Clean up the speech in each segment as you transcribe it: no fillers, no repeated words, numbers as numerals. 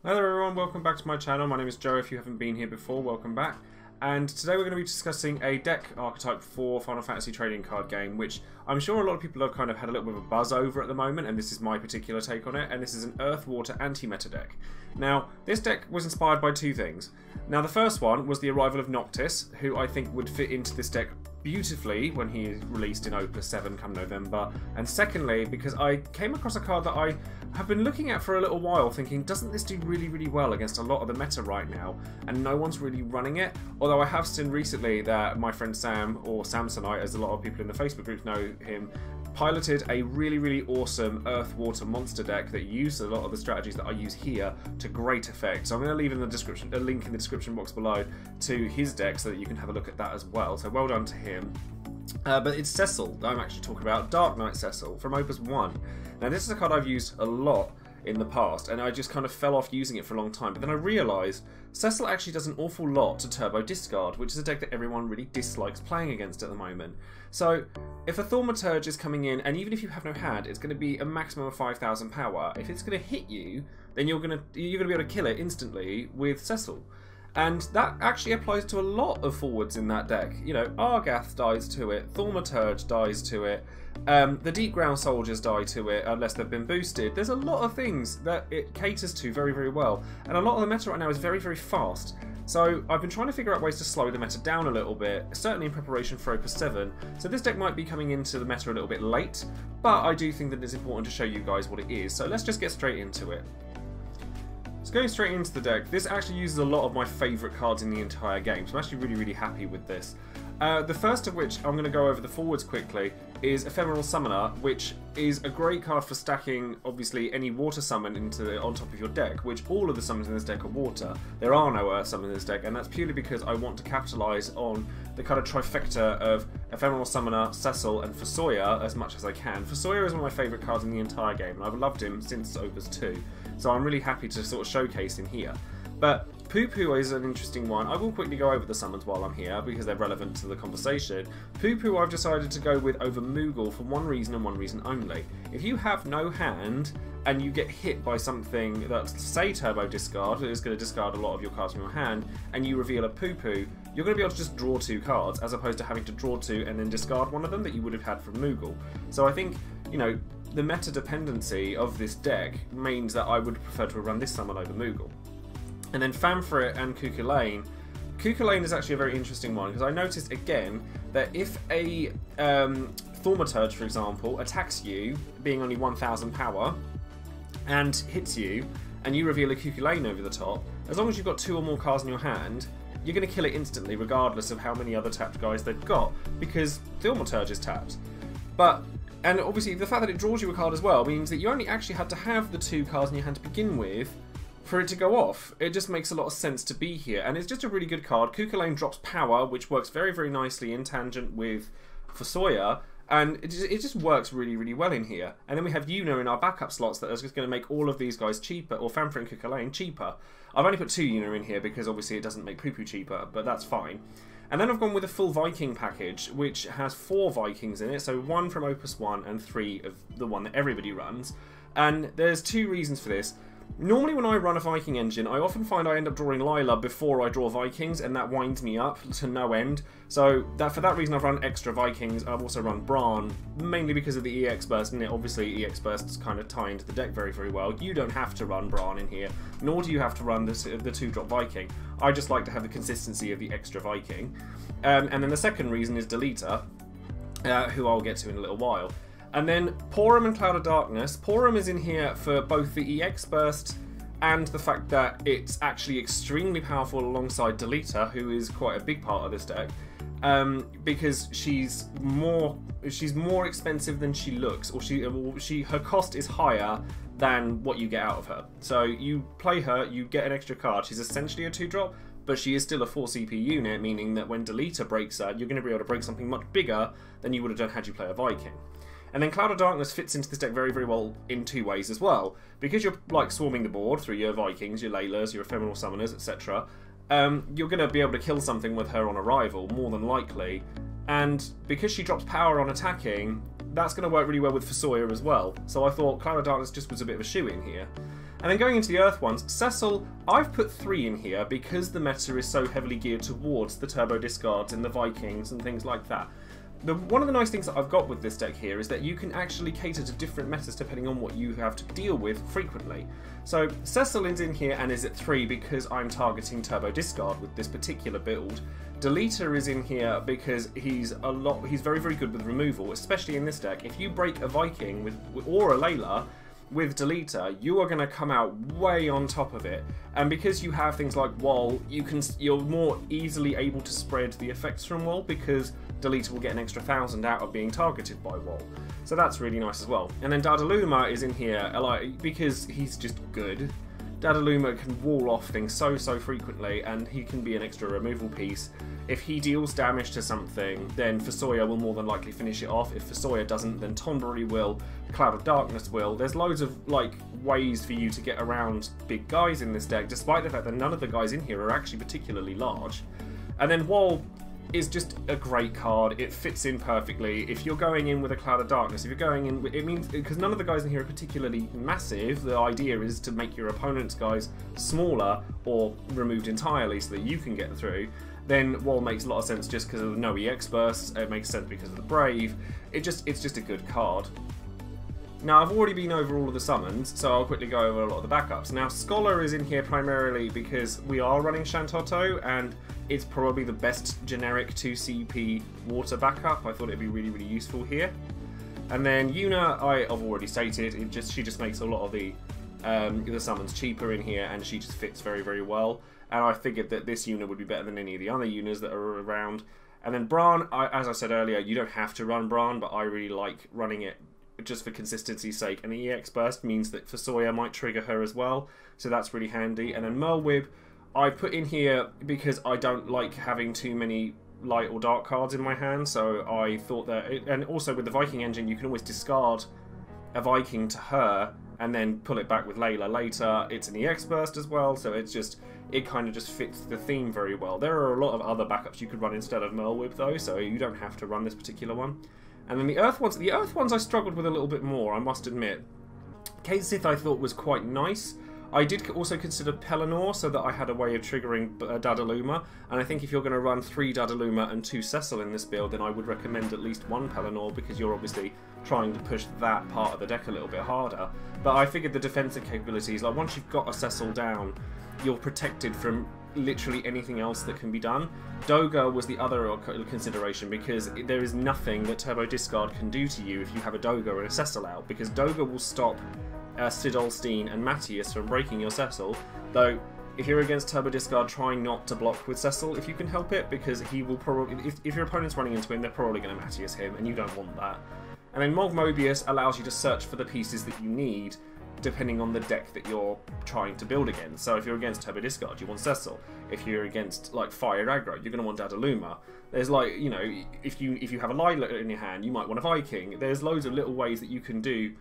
Hello everyone, welcome back to my channel. My name is Joe. If you haven't been here before, welcome back. And today we're going to be discussing a deck archetype for Final Fantasy trading card game, which I'm sure a lot of people have kind of had a little bit of a buzz over at the moment, and this is my particular take on it, and this is an Earth-Water anti-meta deck. Now, this deck was inspired by two things. Now, the first one was the arrival of Noctis, who I think would fit into this deck beautifully when he is released in Opus 7 come November, and secondly because I came across a card that I have been looking at for a little while thinking, doesn't this do really well against a lot of the meta right now, and no one's really running it, although I have seen recently that my friend Sam, or Samsonite as a lot of people in the Facebook group know him, piloted a really awesome Earth-Water monster deck that used a lot of the strategies that I use here to great effect. So I'm going to leave in the description a link in the description box below to his deck so that you can have a look at that as well. So well done to him. But it's Cecil that I'm actually talking about, Dark Knight Cecil from Opus 1. Now this is a card I've used a lot in the past, and I just kind of fell off using it for a long time, but then I realised Cecil actually does an awful lot to turbo discard, which is a deck that everyone really dislikes playing against at the moment. So if a Thaumaturge is coming in, and even if you have no hand, it's going to be a maximum of 5,000 power. If it's going to hit you, then you're going to be able to kill it instantly with Cecil. And that actually applies to a lot of forwards in that deck. You know, Argath dies to it, Thaumaturge dies to it, the Deep Ground Soldiers die to it unless they've been boosted. There's a lot of things that it caters to very well, and a lot of the meta right now is very fast. So I've been trying to figure out ways to slow the meta down a little bit, certainly in preparation for Opus 7. So this deck might be coming into the meta a little bit late, but I do think that it's important to show you guys what it is. So let's just get straight into it. So going straight into the deck, this actually uses a lot of my favourite cards in the entire game, so I'm actually really happy with this. The first of which, I'm going to go over the forwards quickly, is Ephemeral Summoner, which is a great card for stacking, obviously, any water summon on top of your deck, which all of the summons in this deck are water. There are no earth summons in this deck, and that's purely because I want to capitalise on the kind of trifecta of Ephemeral Summoner, Cecil, and Sawyer as much as I can. Sawyer is one of my favourite cards in the entire game, and I've loved him since Opus 2, so I'm really happy to sort of showcase him here. But Poo Poo is an interesting one. I will quickly go over the summons while I'm here because they're relevant to the conversation. Poo Poo I've decided to go with over Moogle for one reason and one reason only. If you have no hand and you get hit by something that's, say, Turbo Discard, that is going to discard a lot of your cards from your hand, and you reveal a Poo Poo, you're going to be able to just draw two cards as opposed to having to draw two and then discard one of them that you would have had from Moogle. So I think, you know, the meta dependency of this deck means that I would prefer to run this summon over Moogle. And then Famfrit and Cuchulainn. Cuchulainn is actually a very interesting one because I noticed again that if a Thaumaturge, for example, attacks you, being only 1,000 power, and hits you, and you reveal a Cuchulainn over the top, as long as you've got two or more cards in your hand, you're going to kill it instantly regardless of how many other tapped guys they've got, because Thaumaturge is tapped. And obviously the fact that it draws you a card as well means that you only actually had to have the two cards in your hand to begin with for it to go off. It just makes a lot of sense to be here, and it's just a really good card. Cuchulainn drops power, which works very nicely in tangent with Sawyer, and it just works really well in here. And then we have Yuna in our backup slots that is just going to make all of these guys cheaper, or Famfrit and Cuchulainn cheaper. I've only put two Yuna in here because obviously it doesn't make Poo Poo cheaper, but that's fine. And then I've gone with a full Viking package, which has 4 Vikings in it, so 1 from Opus 1 and 3 of the one that everybody runs. And there's 2 reasons for this. Normally when I run a Viking engine, I often find I end up drawing Lila before I draw Vikings, and that winds me up to no end. So for that reason I've run extra Vikings. I've also run Bran, mainly because of the EX Burst, and obviously EX Bursts kind of tie into the deck very well. You don't have to run Bran in here, nor do you have to run the 2-drop Viking. I just like to have the consistency of the extra Viking. And then the second reason is Deleter, who I'll get to in a little while. And then Porum and Cloud of Darkness. Porum is in here for both the EX Burst and the fact that it's actually extremely powerful alongside Deleter, who is quite a big part of this deck, because she's more expensive than she looks, or her cost is higher than what you get out of her. So you play her, you get an extra card. She's essentially a 2-drop, but she is still a 4 CP unit, meaning that when Deleter breaks her, you're going to be able to break something much bigger than you would have done had you play a Viking. And then Cloud of Darkness fits into this deck very well in 2 ways as well. Because you're like swarming the board through your Vikings, your Laylas, your Ephemeral Summoners, etc. You're going to be able to kill something with her on arrival, more than likely. And because she drops power on attacking, that's going to work really well with Sawyer as well. So I thought Cloud of Darkness just was a bit of a shoo-in here. And then going into the Earth ones, Cecil, I've put 3 in here because the meta is so heavily geared towards the turbo discards and the Vikings and things like that. One of the nice things that I've got with this deck here is that you can actually cater to different metas depending on what you have to deal with frequently. So Cecil is in here and is at 3 because I'm targeting turbo discard with this particular build. Deleter is in here because he's very, very good with removal, especially in this deck. If you break a Viking or a Layla with Deleter, you are going to come out way on top of it. And because you have things like Wall, you're more easily able to spread the effects from Wall because Deleter will get an extra 1,000 out of being targeted by Wall. So that's really nice as well. And then Dadaluma is in here because he's just good. Dadaluma can wall off things so frequently, and he can be an extra removal piece. If he deals damage to something, then Sawyer will more than likely finish it off. If Sawyer doesn't, then Tonberry will, Cloud of Darkness will. There's loads of ways for you to get around big guys in this deck, despite the fact that none of the guys in here are actually particularly large. And then Wall is just a great card. It fits in perfectly. If you're going in with a Cloud of Darkness, if you're going in, it means, because none of the guys in here are particularly massive, the idea is to make your opponent's guys smaller or removed entirely so that you can get through. Then Wall makes a lot of sense just because of the no EX bursts. It makes sense because of the Brave. It's just a good card. Now, I've already been over all of the summons, so I'll quickly go over a lot of the backups. Now, Scholar is in here primarily because we are running Shantou, and it's probably the best generic 2CP water backup. I thought it'd be really, really useful here. And then Yuna, I've already stated, she just makes a lot of the summons cheaper in here, and she just fits very, very well. And I figured that this Yuna would be better than any of the other Yunas that are around. And then Bran, as I said earlier, you don't have to run Bran, but I really like running it just for consistency's sake. And the EX burst means that Sawyer might trigger her as well, so that's really handy. And then Merlwyb, I put in here because I don't like having too many light or dark cards in my hand, so I thought that, and also with the Viking engine, you can always discard a Viking to her and then pull it back with Layla later. It's an EX burst as well, so it kind of just fits the theme very well. There are a lot of other backups you could run instead of Merlwyb though, so you don't have to run this particular one. And then the Earth ones I struggled with a little bit more, I must admit. Knight Cecil I thought was quite nice. I did also consider Pelennor so that I had a way of triggering Dadaluma, and I think if you're going to run 3 Dadaluma and 2 Cecil in this build, then I would recommend at least 1 Pelennor, because you're obviously trying to push that part of the deck a little bit harder. But I figured the defensive capabilities, like once you've got a Cecil down, you're protected from literally anything else that can be done. Doga was the other consideration, because there is nothing that Turbo Discard can do to you if you have a Doga and a Cecil out, because Doga will stop Sidolstein and Matthias from breaking your Cecil, though if you're against Turbo Discard, try not to block with Cecil if you can help it, because he will probably, if your opponent's running into him, they're probably going to Matthias him, and you don't want that. And then Mog Mobius allows you to search for the pieces that you need depending on the deck that you're trying to build against. So if you're against Turbo Discard, you want Cecil. If you're against like Fire Aggro, you're going to want Dadaluma. There's like, you know, if you have a Lila in your hand, you might want a Viking. There's loads of little ways that you can do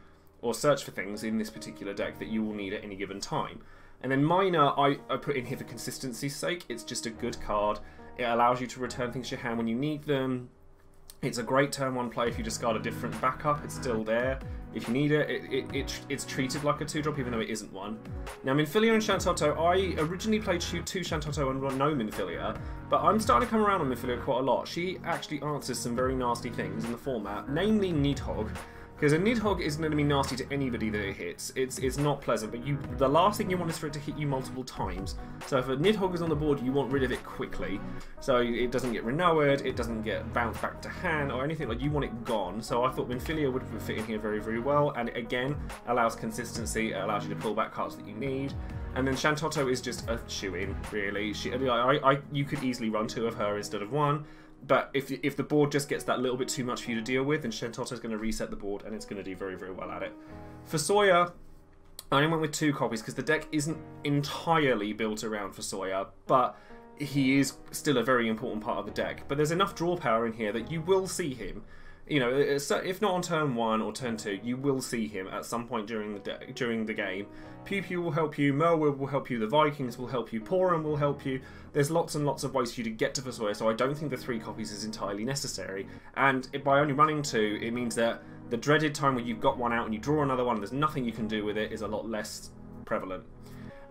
or search for things in this particular deck that you will need at any given time. And then Miner, I put in here for consistency's sake. It's just a good card. It allows you to return things to your hand when you need them. It's a great turn 1 play if you discard a different backup. It's still there if you need it. It's treated like a 2-drop even though it isn't one. Now Minfilia and Shantou, I originally played 2 Shantou and no Minfilia, but I'm starting to come around on Minfilia quite a lot. She actually answers some very nasty things in the format, namely Nidhogg. Because a Nidhogg is going to be nasty to anybody that it hits. It's not pleasant, but the last thing you want is for it to hit you multiple times. So if a Nidhogg is on the board, you want rid of it quickly. So it doesn't get renowered, it doesn't get bounced back to hand or anything, like you want it gone. So I thought Minfilia would fit in here very, very well, and it again allows consistency, it allows you to pull back cards that you need. And then Shantou is just a shoe-in, really. You could easily run 2 of her instead of 1. But if the board just gets that little bit too much for you to deal with, then Shantou is going to reset the board and it's going to do very, very well at it. For Sawyer, I only went with 2 copies because the deck isn't entirely built around for Sawyer, but he is still a very important part of the deck. But there's enough draw power in here that you will see him. You know, if not on turn 1 or turn 2, you will see him at some point during the game. Pew Pew will help you, Merlwyb will help you, the Vikings will help you, Porum will help you. There's lots and lots of ways for you to get to Sawyer, so I don't think the 3 copies is entirely necessary. And by only running 2, it means that the dreaded time where you've got one out and you draw another one, there's nothing you can do with it, is a lot less prevalent.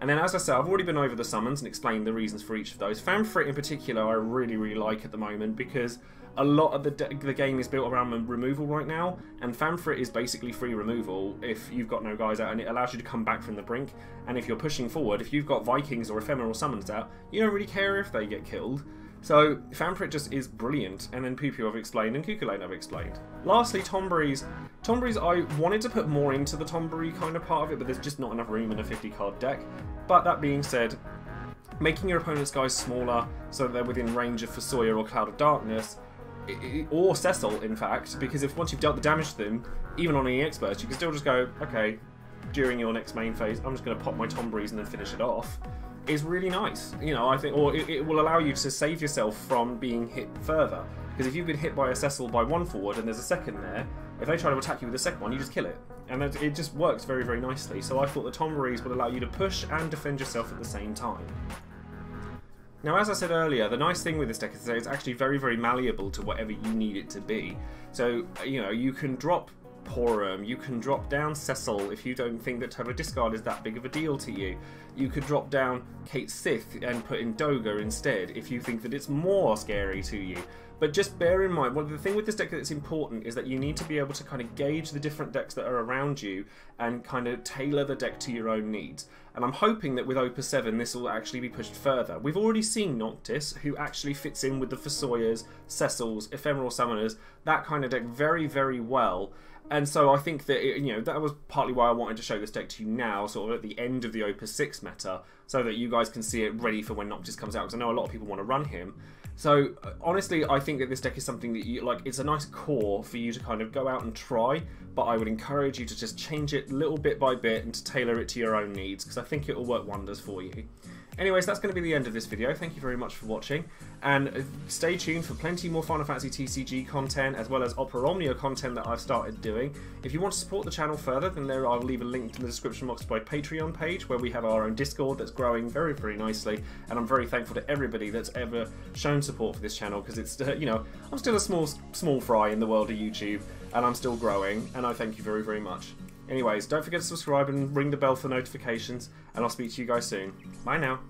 And then, as I said, I've already been over the summons and explained the reasons for each of those. Fanfrit in particular I really like at the moment, because a lot of the game is built around removal right now, and Fanfrit is basically free removal if you've got no guys out, and it allows you to come back from the brink. And if you're pushing forward, if you've got Vikings or ephemeral summons out, you don't really care if they get killed. So Fanfrit just is brilliant, and then Poo-Poo I've explained, and Cuculain I've explained. Lastly, Tomberries. Tomberries, I wanted to put more into the Tomberry kind of part of it, but there's just not enough room in a 50 card deck. But that being said, making your opponent's guys smaller so that they're within range of for Sawyer or Cloud of Darkness, or Cecil in fact, because if once you've dealt the damage to them, even on any experts, you can still just go, okay, during your next main phase, I'm just going to pop my Tomberries and then finish it off, is really nice. You know, I think, or it will allow you to save yourself from being hit further. Because if you've been hit by a Cecil by one forward and there's a second there, if they try to attack you with the second one, you just kill it. And it just works very nicely. So I thought the Tomberries would allow you to push and defend yourself at the same time. Now, as I said earlier, the nice thing with this deck is that it's actually very malleable to whatever you need it to be. So, you know, you can drop Porum, you can drop down Cecil if you don't think that Total Discard is that big of a deal to you. You could drop down Kate Sith and put in Doga instead if you think that it's more scary to you. But just bear in mind, well, the thing with this deck that's important is that you need to be able to kind of gauge the different decks that are around you and kind of tailor the deck to your own needs. And I'm hoping that with Opus 7 this will actually be pushed further. We've already seen Noctis, who actually fits in with the Fosoyas, Cecils, Ephemeral Summoners, that kind of deck very well. And so I think that, you know, that was partly why I wanted to show this deck to you now, sort of at the end of the Opus 6 meta, so that you guys can see it ready for when Noctis comes out, because I know a lot of people want to run him. So honestly, I think that this deck is something that you like. It's a nice core for you to kind of go out and try, but I would encourage you to just change it little bit by bit and to tailor it to your own needs, because I think it will work wonders for you. Anyways, that's going to be the end of this video. Thank you very much for watching, and stay tuned for plenty more Final Fantasy TCG content, as well as Opera Omnia content that I've started doing. If you want to support the channel further, then I'll leave a link in the description box to my Patreon page, where we have our own Discord that's growing very nicely, and I'm very thankful to everybody that's ever shown support for this channel, because it's, you know, I'm still a small fry in the world of YouTube, and I'm still growing, and I thank you very much. Anyways, don't forget to subscribe and ring the bell for notifications, and I'll speak to you guys soon. Bye now.